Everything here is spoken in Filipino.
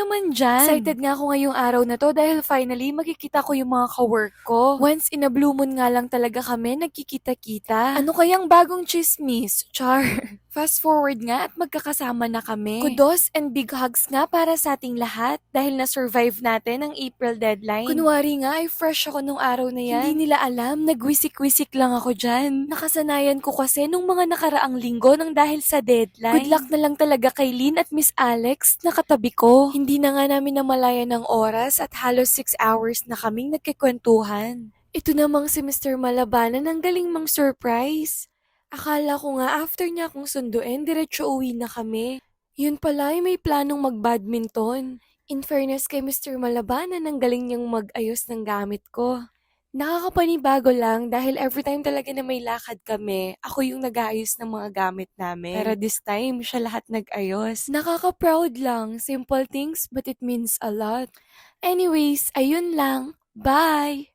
naman dyan? Excited nga ako ngayong araw na to dahil finally makikita ko yung mga ka-work ko. Once in a blue moon nga lang talaga kami nagkikita-kita. Ano kayang bagong chismis? Char. Fast forward nga at magkakasama na kami. Kudos and big hugs nga para sa ating lahat dahil na-survive natin ang April deadline. Kunwari nga ay fresh ako nung araw na yan. Hindi nila alam, nagwisik-wisik lang ako dyan. Nakasanayan ko kasi nung mga nakaraang linggo nang dahil sa deadline. Good luck na lang talaga kay Lynn at Miss Alex na katabi ko. Hindi na nga namin namalayan ng oras at halos 6 hours na kaming nagkikwentuhan. Ito namang si Mr. Malabanan ang galing mang surprise. Akala ko nga after niya akong sunduin, diretso uwi na kami. Yun pala ay may planong mag-badminton. In fairness kay Mr. Malabanan, ang galing niyang mag-ayos ng gamit ko. Nakakapanibago lang dahil every time talaga na may lakad kami, ako yung nag-aayos ng mga gamit namin. Pero this time, siya lahat nag-ayos. Nakaka-proud lang. Simple things but it means a lot. Anyways, ayun lang. Bye!